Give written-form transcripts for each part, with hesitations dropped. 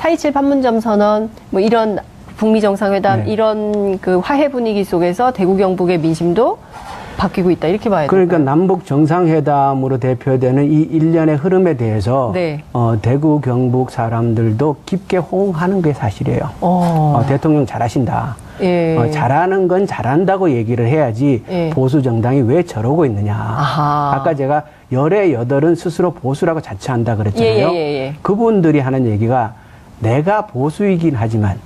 4.27 판문점 선언, 뭐 이런 북미 정상회담, 네. 이런 그 화해 분위기 속에서 대구 경북의 민심도 바뀌고 있다. 이렇게 봐야 돼요. 그러니까 남북 정상회담으로 대표되는 이 일련의 흐름에 대해서 네. 대구 경북 사람들도 깊게 호응하는 게 사실이에요. 대통령 잘하신다. 예. 잘하는 건 잘한다고 얘기를 해야지 예. 보수 정당이 왜 저러고 있느냐. 아하. 아까 제가 열의 여덟은 스스로 보수라고 자처한다 그랬잖아요. 예. 그분들이 하는 얘기가 내가 보수이긴 하지만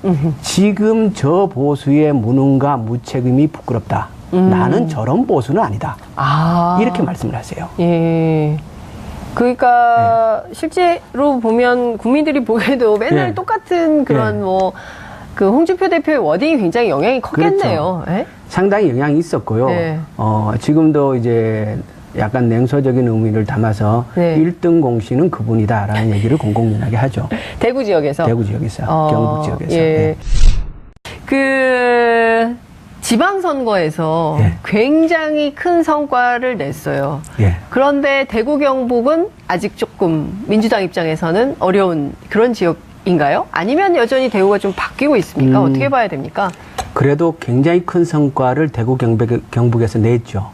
지금 저 보수의 무능과 무책임이 부끄럽다. 나는 저런 보수는 아니다. 이렇게 말씀을 하세요. 예. 그러니까 실제로 보면 국민들이 보기에도 맨날 예. 똑같은 그런 예. 뭐 그 홍준표 대표의 워딩이 굉장히 영향이 컸겠네요. 그렇죠. 예? 상당히 영향이 있었고요. 네. 지금도 이제 약간 냉소적인 의미를 담아서 네. 1등 공신은 그분이다라는 얘기를 공공연하게 하죠. 대구 지역에서. 대구 지역에서, 경북 지역에서. 예. 네. 그 지방선거에서 예. 굉장히 큰 성과를 냈어요. 예. 그런데 대구 경북은 아직 조금 민주당 입장에서는 어려운 그런 지역인가요? 아니면 여전히 대구가 좀 바뀌고 있습니까? 어떻게 봐야 됩니까? 그래도 굉장히 큰 성과를 대구 경북에서 냈죠.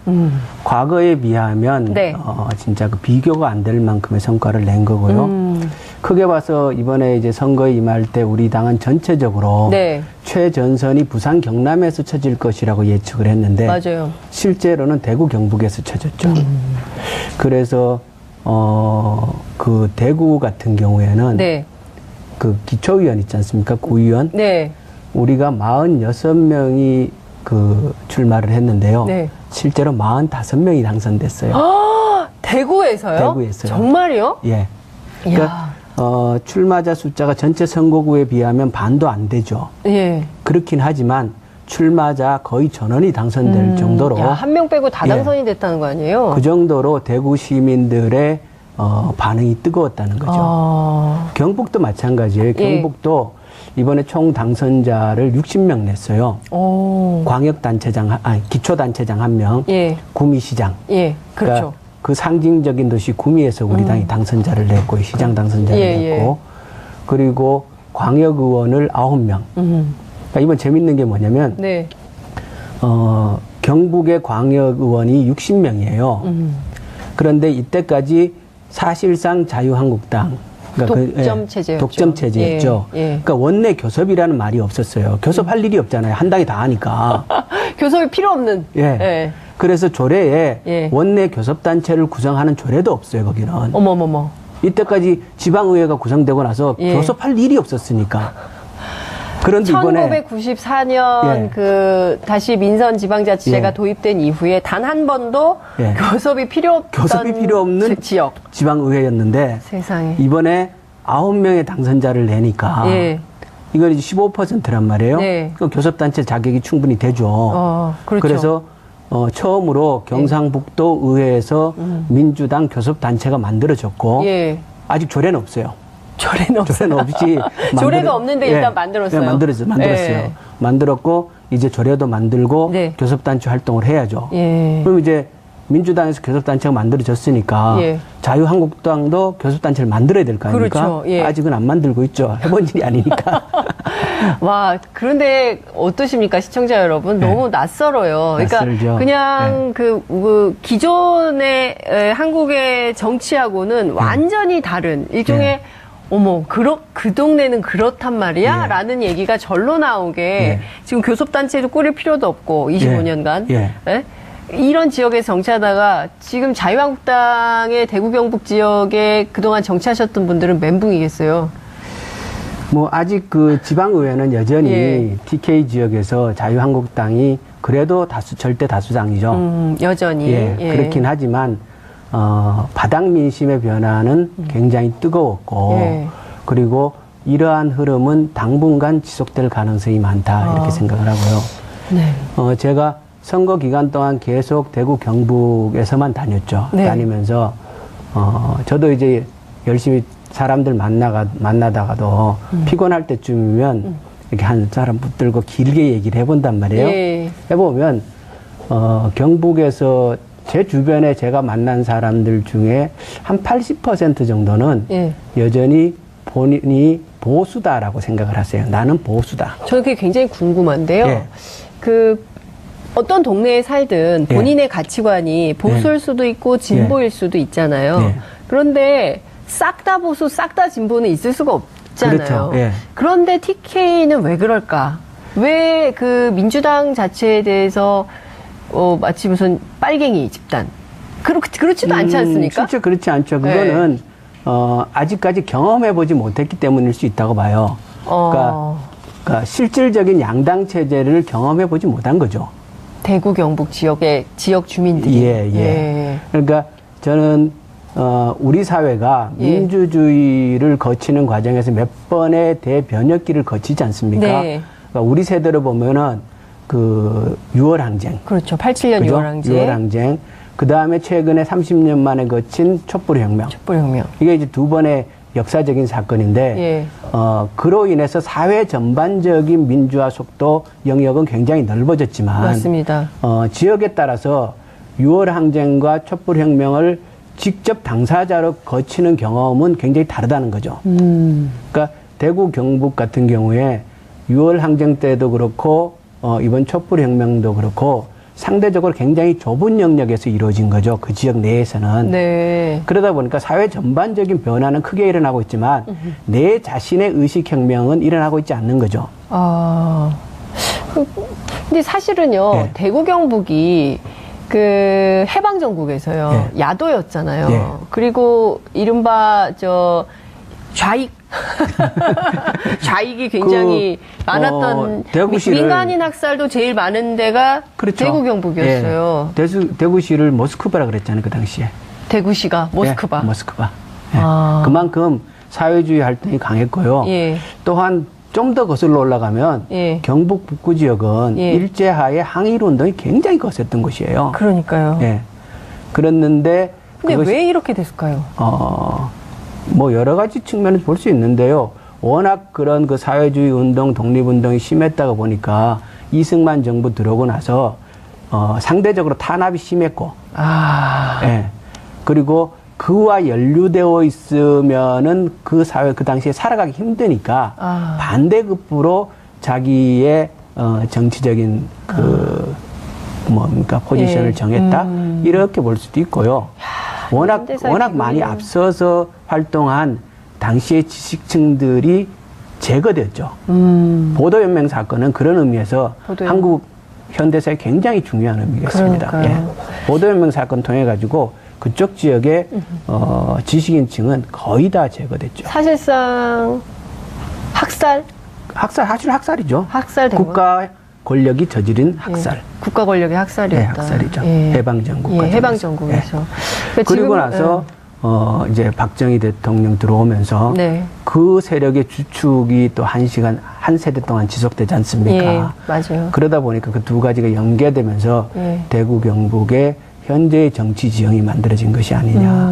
과거에 비하면 네. 진짜 그 비교가 안 될 만큼의 성과를 낸 거고요. 크게 봐서 이번에 이제 선거에 임할 때 우리 당은 전체적으로 네. 최전선이 부산 경남에서 쳐질 것이라고 예측을 했는데 맞아요. 실제로는 대구 경북에서 쳐졌죠. 그래서 그 대구 같은 경우에는 네. 그 기초의원 있지 않습니까? 구의원. 네. 우리가 46명이 그 출마를 했는데요. 네. 실제로 45명이 당선됐어요. 대구에서요? 대구에서요. 정말요? 예. 이야. 그러니까 출마자 숫자가 전체 선거구에 비하면 반도 안 되죠. 예. 그렇긴 하지만 출마자 거의 전원이 당선될 정도로 야, 한 명 빼고 다 예. 당선이 됐다는 거 아니에요? 그 정도로 대구 시민들의 반응이 뜨거웠다는 거죠. 경북도 마찬가지예요. 예. 경북도 이번에 총 당선자를 60명 냈어요. 광역단체장, 기초단체장 1명, 예. 구미시장. 예. 그렇죠. 그러니까 그 상징적인 도시 구미에서 우리 당이 당선자를 냈고, 시장 당선자를 냈고, 그리고 광역의원을 9명. 그러니까 이번 재밌는 게 뭐냐면, 네. 경북의 광역의원이 60명이에요. 그런데 이때까지 사실상 자유한국당, 그러니까 독점 체제였죠. 독점 체제였죠. 예, 예. 그러니까 원내 교섭이라는 말이 없었어요. 교섭할 일이 없잖아요. 한 당이 다 하니까. 교섭이 필요 없는. 예. 예. 그래서 조례에 예. 원내 교섭단체를 구성하는 조례도 없어요, 거기는. 어머머머. 이때까지 지방의회가 구성되고 나서 예. 교섭할 일이 없었으니까. 그런데 이번에 1994년 예. 그 다시 민선 지방자치제가 예. 도입된 이후에 단 한 번도 예. 교섭이 필요 없는 지역. 지방의회였는데 세상에. 이번에 9명의 당선자를 내니까 예. 이건 이제 15%란 말이에요. 네. 그 교섭단체 자격이 충분히 되죠. 그렇죠. 그래서 처음으로 경상북도 의회에서 민주당 교섭단체가 만들어졌고 예. 아직 조례는 없어요. 조례는 없어요. 조례는 없이 조례가 없는데 일단 만들었어요. 예, 만들었어요. 예. 만들었고 이제 조례도 만들고 네. 교섭단체 활동을 해야죠. 예. 그럼 이제 민주당에서 교섭단체가 만들어졌으니까 예. 자유한국당도 교섭단체를 만들어야 될 거 아닙니까? 그렇죠. 예. 아직은 안 만들고 있죠. 해본 일이 아니니까. 와, 그런데 어떠십니까, 시청자 여러분? 너무 낯설어요. 낯설죠. 그러니까 그냥 그 기존의 한국의 정치하고는 완전히 다른 일종의 어머, 그 동네는 그렇단 말이야? 예. 라는 얘기가 절로 나오게 지금 교섭단체도 꾸릴 필요도 없고 25년간 예. 예? 이런 지역에서 정치하다가 지금 자유한국당의 대구 경북 지역에 그동안 정치하셨던 분들은 멘붕이겠어요. 뭐 아직 그 지방의회는 여전히 예. TK 지역에서 자유한국당이 그래도 절대 다수당이죠. 여전히. 예, 그렇긴 하지만 바닥 민심의 변화는 굉장히 뜨거웠고 예. 그리고 이러한 흐름은 당분간 지속될 가능성이 많다 이렇게 생각을 하고요. 네. 제가 선거 기간 동안 계속 대구 경북에서만 다녔죠. 네. 다니면서 저도 이제 열심히 사람들 만나다가도 피곤할 때쯤이면 이렇게 한 사람 붙들고 길게 얘기를 해본단 말이에요. 예. 해보면 경북에서 제 주변에 제가 만난 사람들 중에 한 80% 정도는 예. 여전히 본인이 보수다라고 생각을 하세요. 나는 보수다. 저는 그게 굉장히 궁금한데요. 예. 그 어떤 동네에 살든 예. 본인의 가치관이 보수일 수도 있고 진보일 수도 있잖아요. 예. 그런데 싹 다 보수, 싹 다 진보는 있을 수가 없잖아요. 그렇죠. 예. 그런데 TK는 왜 그럴까? 왜 그 민주당 자체에 대해서 마치 무슨 빨갱이 집단 그렇지도 않지 않습니까? 실제 그렇지 않죠. 그거는 아직까지 경험해보지 못했기 때문일 수 있다고 봐요. 그러니까 실질적인 양당 체제를 경험해보지 못한 거죠. 대구 경북 지역의 지역 주민들이. 예. 그러니까 저는 우리 사회가 예. 민주주의를 거치는 과정에서 몇 번의 대변혁기를 거치지 않습니까? 네. 그러니까 우리 세대로 보면은 그 6월 항쟁. 그렇죠. 87년 그죠? 6월 항쟁. 6월 항쟁. 그 다음에 최근에 30년 만에 거친 촛불혁명. 촛불혁명. 이게 이제 두 번의 역사적인 사건인데, 예. 그로 인해서 사회 전반적인 민주화 속도 영역은 굉장히 넓어졌지만, 맞습니다. 지역에 따라서 6월 항쟁과 촛불혁명을 직접 당사자로 거치는 경험은 굉장히 다르다는 거죠. 그러니까 대구 경북 같은 경우에 6월 항쟁 때도 그렇고, 이번 촛불혁명도 그렇고, 상대적으로 굉장히 좁은 영역에서 이루어진 거죠. 그 지역 내에서는. 네. 그러다 보니까 사회 전반적인 변화는 크게 일어나고 있지만 내 자신의 의식혁명은 일어나고 있지 않는 거죠. 근데 사실은요, 예. 대구 경북이 그 해방전국에서요, 예. 야도였잖아요. 예. 그리고 이른바 좌익. 좌익이 굉장히 많았던 대구시를 민간인 학살도 제일 많은 데가 그렇죠. 대구 경북이었어요. 예. 대구시를 모스크바라 그랬잖아요. 그 당시에. 대구시가 모스크바. 예, 모스크바. 예. 그만큼 사회주의 활동이 강했고요. 예. 또한 좀 더 거슬러 올라가면 예. 경북 북부 지역은 예. 일제하에 항일 운동이 굉장히 거셌던 곳이에요. 그러니까요. 예. 그랬는데 근데 그것이, 왜 이렇게 됐을까요? 뭐 여러 가지 측면에서 볼 수 있는데요. 워낙 그런 그 사회주의 운동, 독립운동이 심했다가 보니까 이승만 정부 들어오고 나서 상대적으로 탄압이 심했고, 예. 그리고 그와 연루되어 있으면은 그 사회 그 당시에 살아가기 힘드니까 반대급부로 자기의 정치적인 그 뭡니까 포지션을 예. 정했다 이렇게 볼 수도 있고요. 워낙 많이 앞서서 활동한 당시의 지식층들이 제거됐죠. 보도연맹 사건은 그런 의미에서 한국 현대사에 굉장히 중요한 의미가 있습니다. 예. 보도연맹 사건 통해 가지고 그쪽 지역의 지식인층은 거의 다 제거됐죠. 사실상 사실 학살이죠. 학살된 국가 권력이 저지른 학살. 예. 국가 권력의 학살이었다. 네, 학살이죠. 예. 해방전국. 예, 해방전국에서. 예. 그러니까 그리고 지금, 나서 이제 박정희 대통령 들어오면서 네. 그 세력의 주축이 또 한 세대 동안 지속되지 않습니까? 예, 맞아요. 그러다 보니까 그 두 가지가 연계되면서 예. 대구 경북의 현재의 정치 지형이 만들어진 것이 아니냐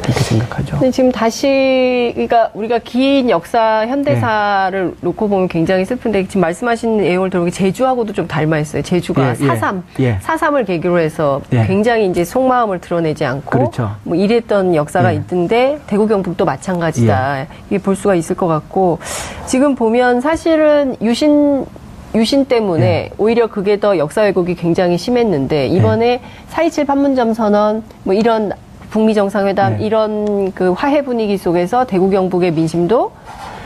그렇게 생각하죠. 근데 지금 다시 그러니까 우리가 긴 역사 현대사를 놓고 보면 굉장히 슬픈데 지금 말씀하신 내용을 들어보니 제주하고도 좀 닮아 있어요. 제주가 4.3을 계기로 해서 굉장히 이제 속마음을 드러내지 않고 그렇죠. 뭐 이랬던 역사가 있던데 대구 경북도 마찬가지다. 이게 볼 수가 있을 것 같고 지금 보면 사실은 유신 때문에 오히려 그게 더 역사 왜곡이 굉장히 심했는데 이번에 4.27 판문점 선언 뭐 이런 북미 정상회담 이런 그 화해 분위기 속에서 대구 경북의 민심도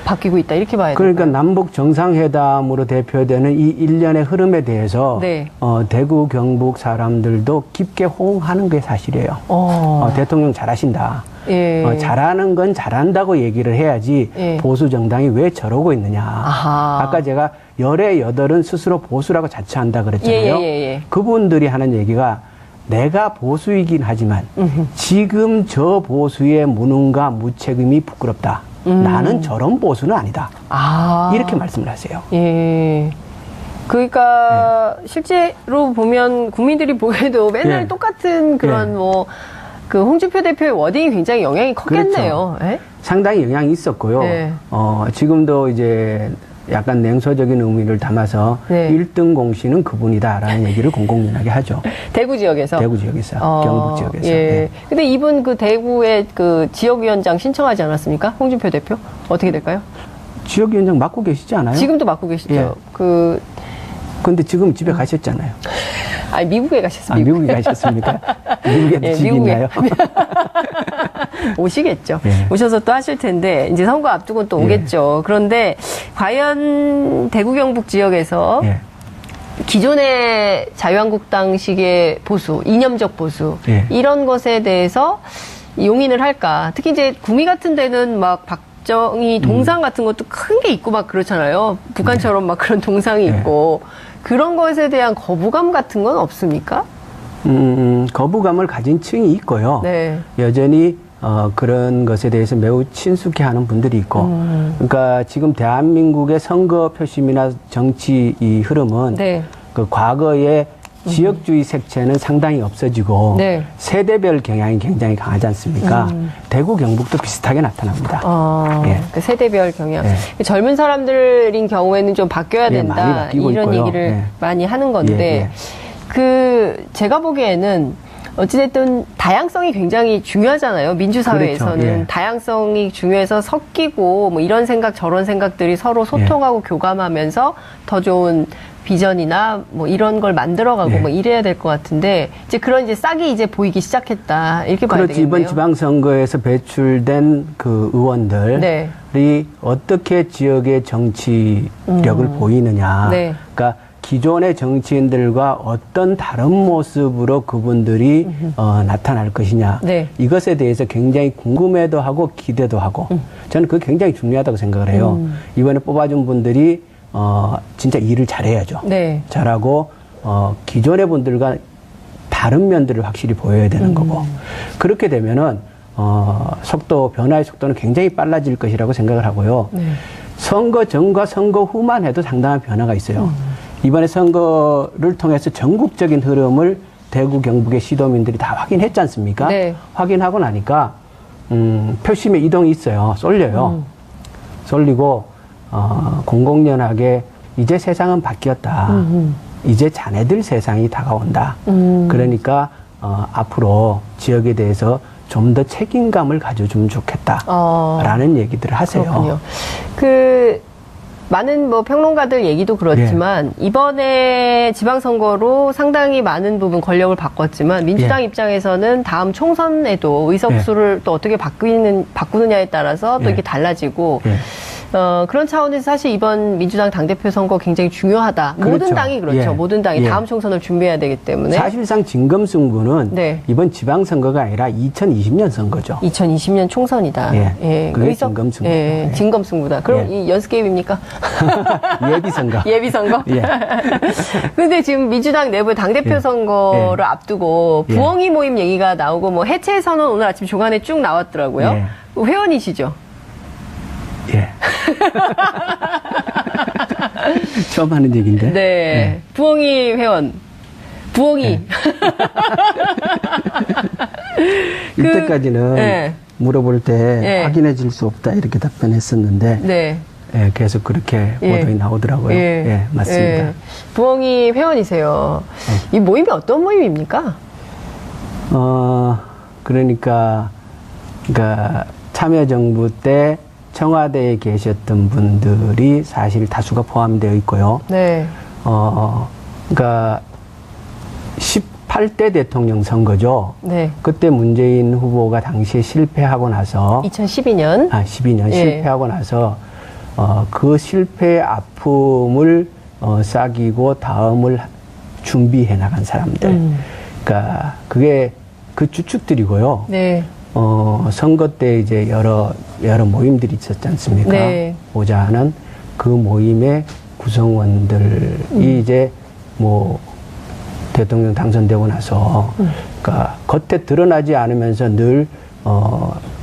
바뀌고 있다 이렇게 봐야 돼요. 그러니까 남북 정상회담으로 대표되는 이 일련의 흐름에 대해서 대구 경북 사람들도 깊게 호응하는 게 사실이에요. 대통령 잘하신다. 예. 잘하는 건 잘한다고 얘기를 해야지 보수 정당이 왜 저러고 있느냐. 아까 제가 열의 여덟은 스스로 보수라고 자처한다 그랬잖아요. 그분들이 하는 얘기가 내가 보수이긴 하지만 지금 저 보수의 무능과 무책임이 부끄럽다. 나는 저런 보수는 아니다. 이렇게 말씀을 하세요. 예. 그러니까 실제로 보면 국민들이 보기에도 맨날 똑같은 그런 그 홍준표 대표의 워딩이 굉장히 영향이 컸겠네요. 그렇죠. 상당히 영향이 있었고요. 지금도 이제 약간 냉소적인 의미를 담아서 1등 공신은 그분이다라는 얘기를 공공연하게 하죠. 대구 지역에서? 대구 지역에서, 경북 지역에서. 예. 근데 이분 그 대구의 그 지역위원장 신청하지 않았습니까? 홍준표 대표? 어떻게 될까요? 지역위원장 맡고 계시지 않아요? 지금도 맡고 계시죠. 예. 근데 지금 집에 가셨잖아요. 아니, 미국에 가셨습니다. 미국에 가셨습니까? 미국에 예, 집이 미국에. 있나요? 오시겠죠. 예. 오셔서 또 하실 텐데, 이제 선거 앞두고 또 예. 오겠죠. 그런데, 과연 대구 경북 지역에서 예. 기존의 자유한국당식의 보수, 이념적 보수, 예. 이런 것에 대해서 용인을 할까. 특히 이제 구미 같은 데는 막 박정희 동상 같은 것도 큰 게 있고 막 그렇잖아요. 북한처럼 막 그런 동상이 네. 있고. 그런 것에 대한 거부감 같은 건 없습니까? 거부감을 가진 층이 있고요. 네. 여전히 그런 것에 대해서 매우 친숙해하는 분들이 있고, 그러니까 지금 대한민국의 선거 표심이나 정치 이 흐름은 네. 그 과거의 지역주의 색채는 상당히 없어지고 네. 세대별 경향이 굉장히 강하지 않습니까? 대구 경북도 비슷하게 나타납니다. 예. 그 세대별 경향. 예. 젊은 사람들인 경우에는 좀 바뀌어야 예, 된다. 많이 바뀌고 이런 있고요. 얘기를 예. 많이 하는 건데, 예, 제가 보기에는 어찌됐든 다양성이 굉장히 중요하잖아요. 민주사회에서는. 그렇죠. 예. 다양성이 중요해서 섞이고, 뭐 이런 생각, 저런 생각들이 서로 소통하고 교감하면서 더 좋은 비전이나 뭐 이런 걸 만들어가고 예. 뭐 이래야 될 것 같은데, 이제 그런 이제 싹이 이제 보이기 시작했다. 이렇게 봐야 그렇지. 되겠네요. 이번 지방선거에서 배출된 그 의원들이 네. 어떻게 지역의 정치력을 보이느냐. 네. 그러니까 기존의 정치인들과 어떤 다른 모습으로 그분들이 나타날 것이냐. 네. 이것에 대해서 굉장히 궁금해도 하고 기대도 하고 저는 그게 굉장히 중요하다고 생각을 해요. 이번에 뽑아준 분들이 진짜 일을 잘해야죠. 네. 잘하고 기존의 분들과 다른 면들을 확실히 보여야 되는 거고 그렇게 되면은 변화의 속도는 굉장히 빨라질 것이라고 생각을 하고요. 네. 선거 전과 선거 후만 해도 상당한 변화가 있어요. 이번에 선거를 통해서 전국적인 흐름을 대구 경북의 시도민들이 다 확인했지 않습니까? 네. 확인하고 나니까 표심의 이동이 있어요. 쏠려요. 쏠리고 공공연하게 이제 세상은 바뀌었다. 이제 자네들 세상이 다가온다. 그러니까 앞으로 지역에 대해서 좀 더 책임감을 가져주면 좋겠다. 라는 얘기들을 하세요. 그렇군요. 많은 뭐 평론가들 얘기도 그렇지만 이번에 지방선거로 상당히 많은 부분 권력을 바꿨지만 민주당 입장에서는 다음 총선에도 의석수를 또 어떻게 바꾸느냐에 따라서 또 이게 달라지고 그런 차원에서 사실 이번 민주당 당대표 선거 굉장히 중요하다. 그렇죠. 모든 당이 그렇죠. 모든 당이 다음 총선을 준비해야 되기 때문에. 사실상 진검승부는 네. 이번 지방선거가 아니라 2020년 선거죠. 2020년 총선이다. 예. 그게 진검승부다. 예. 진검승부다. 그럼 이 연습게임입니까? 예비선거. 예비선거? 예. 근데 지금 민주당 내부의 당대표 선거를 앞두고 부엉이 모임 얘기가 나오고 뭐 해체 선언 오늘 아침 조간에 쭉 나왔더라고요. 회원이시죠? 예. 처음 하는 얘기인데. 네. 부엉이 회원. 부엉이. 이때까지는 물어볼 때 확인해 줄 수 없다 이렇게 답변했었는데 네. 예, 계속 그렇게 보도에 나오더라고요. 예, 맞습니다. 부엉이 회원이세요. 이 모임이 어떤 모임입니까? 그러니까 참여정부 때 청와대에 계셨던 분들이 사실 다수가 포함되어 있고요. 네. 그러니까 18대 대통령 선거죠. 네. 그때 문재인 후보가 당시에 실패하고 나서 2012년 12년 실패하고 나서 그 실패의 아픔을 싹이고 다음을 준비해 나간 사람들. 그러니까 그게 그 주축들이고요. 네. 선거 때 이제 여러 모임들이 있었지 않습니까? 네. 보자 하는 그 모임의 구성원들이 이제 뭐 대통령 당선되고 나서 그러니까 겉에 드러나지 않으면서 늘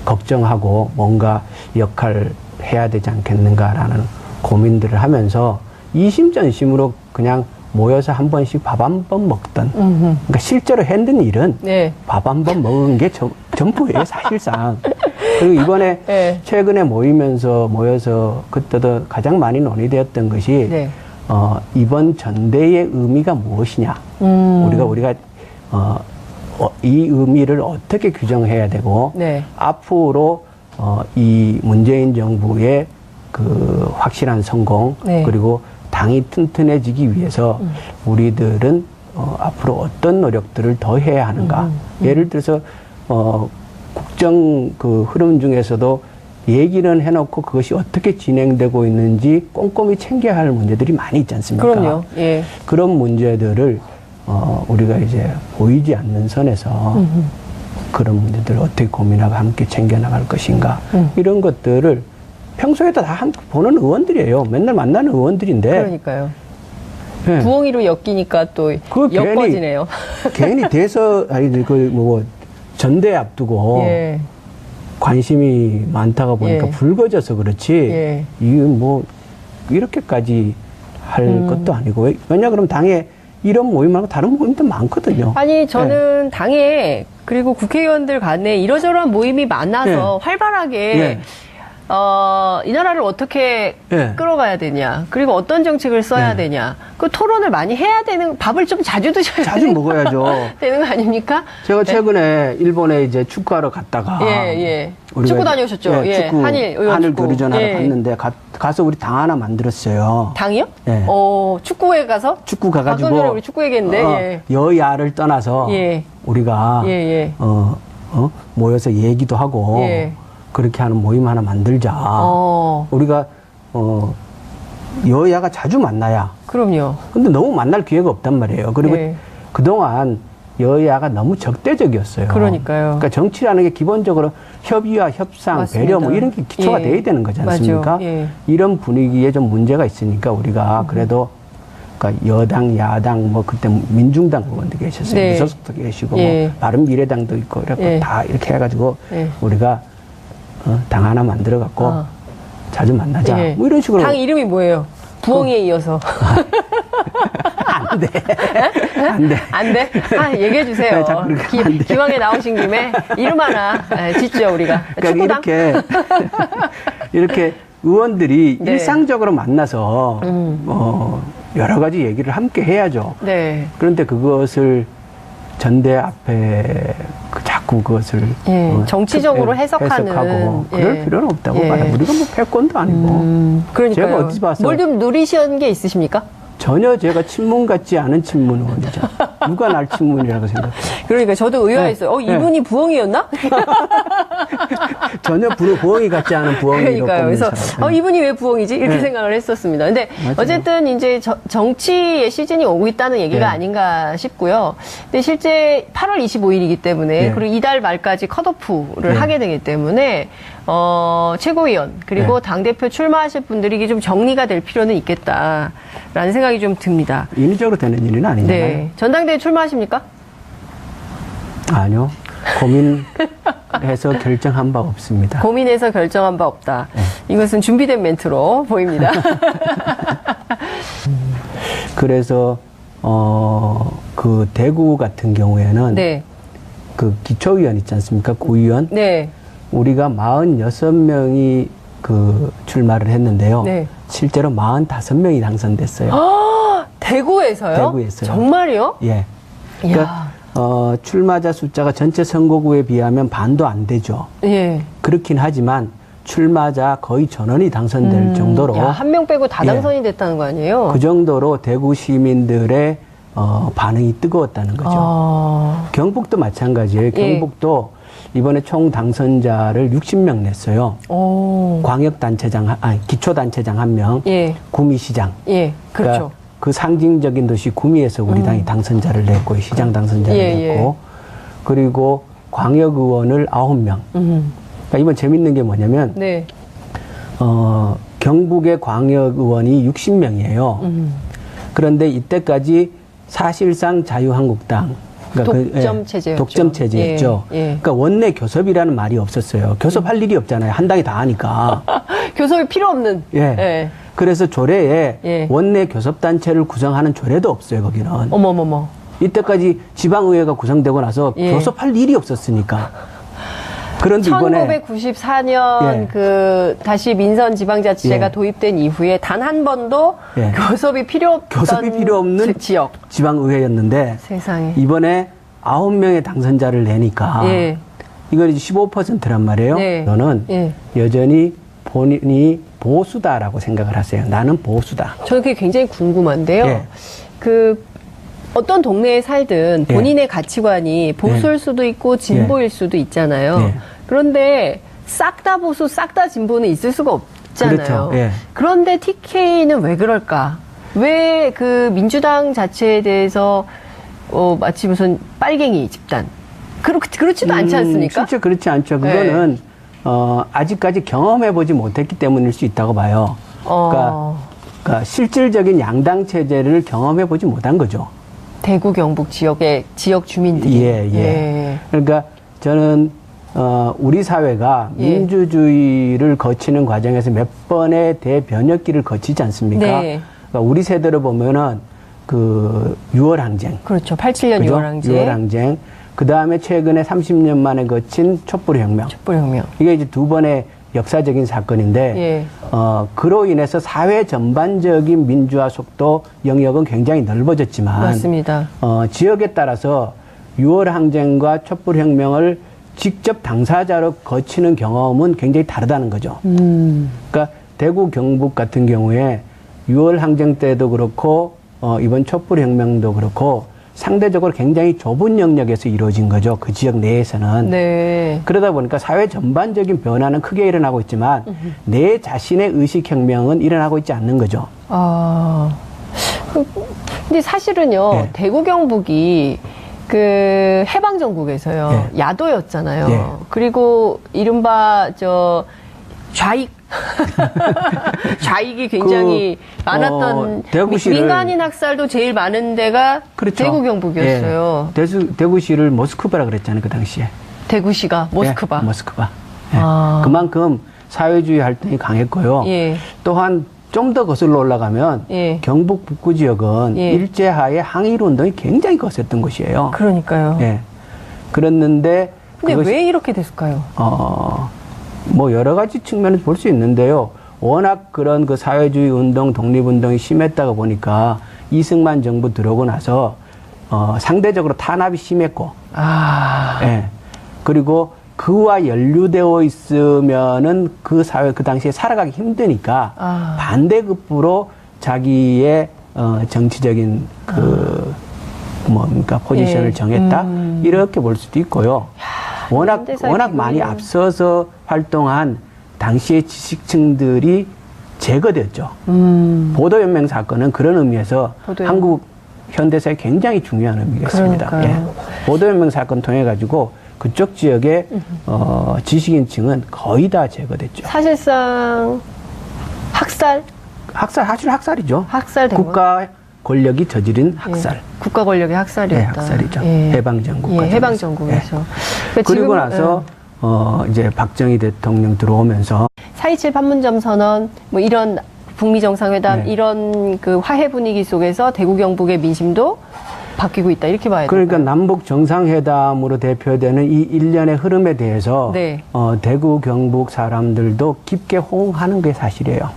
걱정하고 뭔가 역할을 해야 되지 않겠는가라는 고민들을 하면서 이심전심으로 그냥 모여서 한 번씩 밥 한 번 먹던 그러니까 실제로 했는 일은 밥 한 번 먹은 게 전부예요 사실상. 그리고 이번에 최근에 모여서 그때도 가장 많이 논의되었던 것이 이번 전대의 의미가 무엇이냐 우리가 이 의미를 어떻게 규정해야 되고 앞으로 이 문재인 정부의 그 확실한 성공 네. 그리고 당이 튼튼해지기 위해서 우리들은 앞으로 어떤 노력들을 더 해야 하는가. 예를 들어서 국정 그 흐름 중에서도 얘기는 해놓고 그것이 어떻게 진행되고 있는지 꼼꼼히 챙겨야 할 문제들이 많이 있지 않습니까? 그럼요. 예. 그런 문제들을 우리가 이제 보이지 않는 선에서 그런 문제들을 어떻게 고민하고 함께 챙겨나갈 것인가 이런 것들을 평소에도 다 보는 의원들이에요. 맨날 만나는 의원들인데. 그러니까요. 네. 부엉이로 엮이니까 또 엮어지네요. 괜히 전대 앞두고 예. 관심이 많다가 보니까 예. 붉어져서 그렇지. 예. 이게 뭐 이렇게까지 할 것도 아니고. 왜냐 그러면 당에 이런 모임 말고 다른 모임도 많거든요. 아니 저는 당에 그리고 국회의원들 간에 이러저러한 모임이 많아서 활발하게 예. 이 나라를 어떻게 예. 끌어가야 되냐, 그리고 어떤 정책을 써야 예. 되냐, 그 토론을 많이 해야 되는, 밥을 좀 자주 드셔야 자주 먹어야죠. 되는 거 아닙니까? 제가 최근에 일본에 이제 축구하러 갔다가 예. 우리가 축구 다녀오셨죠? 예. 축구, 한일 교류전하러 예. 갔는데 가서 우리 당 하나 만들었어요. 당이요? 예. 축구회 가서? 축구 가가지고 아까 전에 우리 축구 얘기했는데 예. 여야를 떠나서 예. 우리가 예. 모여서 얘기도 하고 예. 그렇게 하는 모임 하나 만들자. 우리가 여야가 자주 만나야. 그럼요. 근데 너무 만날 기회가 없단 말이에요. 그리고 예. 그동안 여야가 너무 적대적이었어요. 그러니까요. 그러니까 정치라는 게 기본적으로 협의와 협상, 맞습니다. 배려 뭐 이런 게 기초가 예. 돼야 되는 거지 않습니까? 맞아. 예. 이런 분위기에 좀 문제가 있으니까 우리가 그래도 그러니까 여당, 야당, 뭐 그때 민중당 의원도 계셨어요. 네. 무소속도 계시고 예. 뭐 바른미래당도 있고 이렇게 예. 다 이렇게 해가지고 예. 우리가 당 하나 만들어 갖고 자주 만나자. 예. 뭐 이런 식으로. 당 이름이 뭐예요? 부엉이에 이어서. 안 돼. 안 돼. 안 돼? 얘기해 주세요. 네, 자꾸 그렇게 하면 안 돼. 기왕에 나오신 김에 이름 하나 짓죠, 우리가. 그러니까 축구당? 이렇게 의원들이 네. 일상적으로 만나서 여러 가지 얘기를 함께 해야죠. 네. 그런데 그것을 전대 앞에 자꾸 그것을 정치적으로 해석하고 그럴 필요는 없다고 봐요. 우리가 뭐 패권도 아니고. 그러니까요. 제가 어디 봐서 뭘 좀 누리신 게 있으십니까? 전혀 제가 친문 같지 않은 친문 의원이죠. 누가 날 친문이라고 생각해요. 그러니까 저도 의아했어요. 이분이 부엉이였나? 전혀 부엉이 같지 않은 부엉이로 그러니까요. 꼽는 그래서 사람. 이분이 왜 부엉이지? 이렇게 네. 생각을 했었습니다. 근데 맞아요. 어쨌든 이제 정치의 시즌이 오고 있다는 얘기가 네. 아닌가 싶고요. 근데 실제 8월 25일이기 때문에 네. 그리고 이달 말까지 컷오프를 네. 하게 되기 때문에 최고위원 그리고 네. 당대표 출마하실 분들이 이게 좀 정리가 될 필요는 있겠다라는 생각이 좀 듭니다. 인위적으로 되는 일은 아니잖아요. 네. 전당대회 출마하십니까? 아니요. 고민해서 결정한 바 없습니다. 고민해서 결정한 바 없다. 이것은 준비된 멘트로 보입니다. 그래서 그 대구 같은 경우에는 네. 그 기초위원 있지 않습니까? 구위원. 네. 우리가 46명이 그 출마를 했는데요. 네. 실제로 45명이 당선됐어요. 대구에서요? 대구에서요. 정말요? 예. 이야. 그러니까 출마자 숫자가 전체 선거구에 비하면 반도 안 되죠. 예. 그렇긴 하지만 출마자 거의 전원이 당선될 정도로 한 명 빼고 다 예. 당선이 됐다는 거 아니에요? 그 정도로 대구 시민들의 반응이 뜨거웠다는 거죠. 경북도 마찬가지예요. 경북도 이번에 총 당선자를 60명 냈어요. 광역단체장, 기초단체장 1명, 예. 구미시장. 예, 그렇죠. 그러니까 그 상징적인 도시 구미에서 우리 당이 당선자를 냈고, 시장 당선자를 냈고, 그리고 광역의원을 9명. 그러니까 이번 재밌는 게 뭐냐면, 네. 경북의 광역의원이 60명이에요. 그런데 이때까지 사실상 자유한국당, 그러니까 독점체제였죠. 독점체제였죠. 그러니까 원내 교섭이라는 말이 없었어요. 교섭할 일이 없잖아요. 한 당이 다 하니까. 교섭이 필요 없는. 예. 그래서 조례에 원내 교섭단체를 구성하는 조례도 없어요, 거기는. 어머머머. 이때까지 지방의회가 구성되고 나서 교섭할 일이 없었으니까. 그런데 이번에 1994년 다시 민선 지방자치제가 도입된 이후에 단 한 번도 교섭이 필요 없는 지역 지방의회였는데 세상에. 이번에 9명의 당선자를 내니까 이건 이제 15%란 말이에요. 네. 너는 예. 여전히 본인이 보수다라고 생각을 하세요. 나는 보수다. 저는 그게 굉장히 궁금한데요. 예. 어떤 동네에 살든 예. 본인의 가치관이 보수일 수도 있고 진보일 수도 있잖아요. 예. 그런데 싹 다 보수, 싹 다 진보는 있을 수가 없잖아요. 그렇죠. 예. 그런데 TK는 왜 그럴까? 왜 그 민주당 자체에 대해서 마치 무슨 빨갱이 집단 그렇지도 않지 않습니까? 실제 그렇지 않죠. 그거는 아직까지 경험해보지 못했기 때문일 수 있다고 봐요. 그러니까 실질적인 양당 체제를 경험해보지 못한 거죠. 대구 경북 지역의 지역 주민들이. 예. 그러니까 저는 우리 사회가 예. 민주주의를 거치는 과정에서 몇 번의 대변혁기를 거치지 않습니까? 네. 그러니까 우리 세대로 보면은 그 6월 항쟁. 그렇죠. 87년 그죠? 6월 항쟁. 6월 항쟁. 그 다음에 최근에 30년 만에 거친 촛불혁명. 촛불혁명. 이게 이제 두 번의 역사적인 사건인데, 예. 그로 인해서 사회 전반적인 민주화 속도 영역은 굉장히 넓어졌지만, 맞습니다. 지역에 따라서 6월 항쟁과 촛불혁명을 직접 당사자로 거치는 경험은 굉장히 다르다는 거죠. 그러니까 대구 경북 같은 경우에 6월 항쟁 때도 그렇고, 이번 촛불혁명도 그렇고, 상대적으로 굉장히 좁은 영역에서 이루어진 거죠. 그 지역 내에서는. 네. 그러다 보니까 사회 전반적인 변화는 크게 일어나고 있지만 내 자신의 의식혁명은 일어나고 있지 않는 거죠. 근데 사실은요, 예. 대구 경북이 그 해방전국에서요, 예. 야도였잖아요. 예. 그리고 이른바 좌익. 좌익이 굉장히 많았던 민간인 학살도 제일 많은 데가 그렇죠. 대구 경북이었어요. 예. 대구시를 모스크바라 그랬잖아요, 그 당시에. 대구시가 모스크바. 예, 모스크바. 예. 그만큼 사회주의 활동이 강했고요. 예. 또한 좀 더 거슬러 올라가면 예. 경북 북부 지역은 예. 일제하에 항일 운동이 굉장히 거셌던 곳이에요. 그러니까요. 예. 그랬는데 근데 그것이, 왜 이렇게 됐을까요? 뭐 여러 가지 측면을 볼 수 있는데요. 워낙 그런 그 사회주의 운동, 독립운동이 심했다가 보니까 이승만 정부 들어오고 나서 상대적으로 탄압이 심했고, 예. 그리고 그와 연루되어 있으면은 그 사회 그 당시에 살아가기 힘드니까 반대급부로 자기의 정치적인 뭡니까 포지션을 예. 정했다 이렇게 볼 수도 있고요. 워낙 많이 앞서서 활동한 당시의 지식층들이 제거됐죠. 보도연맹 사건은 그런 의미에서 한국 현대사에 굉장히 중요한 의미가 있습니다. 예. 보도연맹 사건 통해 가지고 그쪽 지역의 지식인층은 거의 다 제거됐죠. 사실상 사실 학살이죠. 학살된 국가 권력이 저지른 학살. 예. 국가 권력의 학살이었다. 네, 학살이죠. 예. 해방전국. 예, 해방전국에서. 예. 그리고 나서 이제 박정희 대통령 들어오면서 4.27 판문점 선언 뭐 이런 북미 정상회담 네. 이런 그 화해 분위기 속에서 대구 경북의 민심도 바뀌고 있다 이렇게 봐야 돼요. 그러니까 남북 정상회담으로 대표되는 이 일련의 흐름에 대해서 네. 대구 경북 사람들도 깊게 호응하는 게 사실이에요.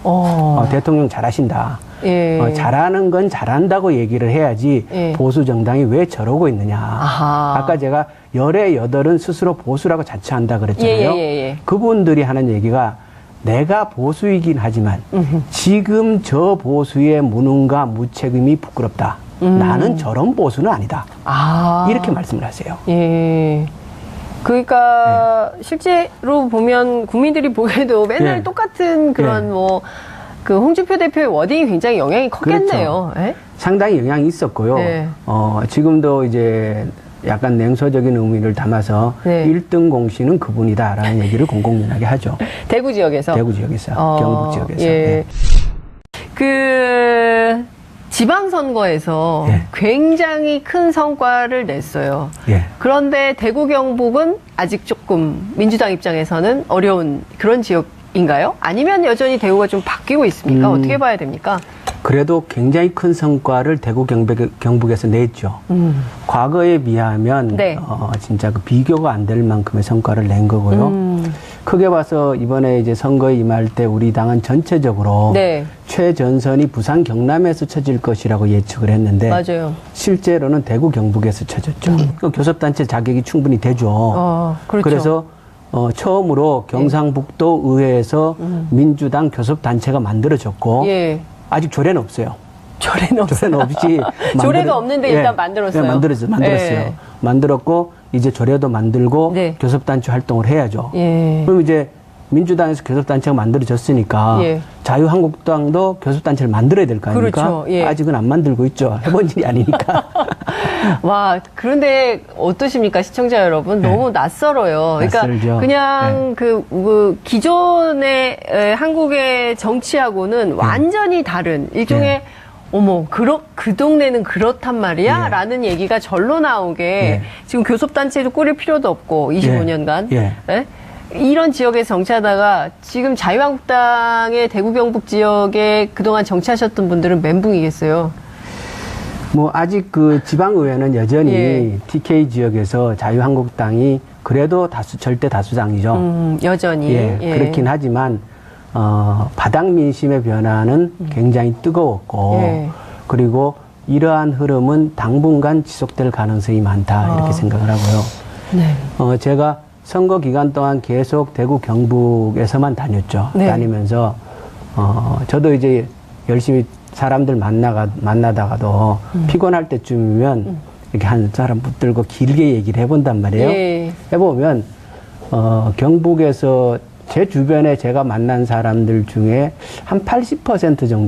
대통령 잘하신다. 예. 잘하는 건 잘한다고 얘기를 해야지 예. 보수 정당이 왜 저러고 있느냐. 아하. 아까 제가 열의 여덟은 스스로 보수라고 자처한다 그랬잖아요. 예. 그분들이 하는 얘기가 내가 보수이긴 하지만 지금 저 보수의 무능과 무책임이 부끄럽다. 나는 저런 보수는 아니다. 이렇게 말씀을 하세요. 예. 그러니까 실제로 보면 국민들이 보기에도 맨날 예. 똑같은 그런 예. 뭐 그 홍준표 대표의 워딩이 굉장히 영향이 컸겠네요. 그렇죠. 예? 상당히 영향이 있었고요. 네. 지금도 이제 약간 냉소적인 의미를 담아서 네. 1등 공신은 그분이다라는 얘기를 공공연하게 하죠. 대구 지역에서. 대구 지역에서, 경북 지역에서. 예. 네. 그 지방선거에서 예. 굉장히 큰 성과를 냈어요. 예. 그런데 대구 경북은 아직 조금 민주당 입장에서는 어려운 그런 지역인가요? 아니면 여전히 대구가 좀 바뀌고 있습니까? 어떻게 봐야 됩니까? 그래도 굉장히 큰 성과를 대구 경북에서 냈죠. 과거에 비하면 네. 진짜 그 비교가 안 될 만큼의 성과를 낸 거고요. 크게 봐서 이번에 이제 선거에 임할 때 우리 당은 전체적으로 네. 최전선이 부산 경남에서 쳐질 것이라고 예측을 했는데 맞아요. 실제로는 대구 경북에서 쳐졌죠. 그 교섭단체 자격이 충분히 되죠. 그렇죠. 그래서 처음으로 경상북도 의회에서 민주당 교섭단체가 만들어졌고 예. 아직 조례는 없어요. 조례는 없어요. 조례는 없이 조례가 없는데 일단 만들었어요. 만들었어요. 예. 만들었고 이제 조례도 만들고 네. 교섭단체 활동을 해야죠. 예. 그럼 이제 민주당에서 교섭단체가 만들어졌으니까 예. 자유한국당도 교섭단체를 만들어야 될 거 아닙니까? 그렇죠. 예. 아직은 안 만들고 있죠. 해본 일이 아니니까. 와, 그런데 어떠십니까, 시청자 여러분? 너무 낯설어요. 그러니까 낯설죠. 그냥 그 기존의 한국의 정치하고는 완전히 다른 일종의 어머, 그 동네는 그렇단 말이야? 예. 라는 얘기가 절로 나오게 지금 교섭단체도 꾸릴 필요도 없고, 25년간. 예. 이런 지역에서 정치하다가 지금 자유한국당의 대구 경북 지역에 그동안 정치하셨던 분들은 멘붕이겠어요. 뭐 아직 그 지방의회는 여전히 예. TK 지역에서 자유한국당이 그래도 절대 다수당이죠. 여전히. 예, 그렇긴 하지만 바닥 민심의 변화는 굉장히 뜨거웠고 예. 그리고 이러한 흐름은 당분간 지속될 가능성이 많다 이렇게 생각을 하고요. 네. 제가 선거 기간 동안 계속 대구 경북에서만 다녔죠. 네. 다니면서 저도 이제 열심히 사람들 만나다가도 피곤할 때쯤이면 이렇게 한 사람 붙들고 길게 얘기를 해본단 말이에요. 예. 해보면 경북에서 제 주변에 제가 만난 사람들 중에 한 80% 정도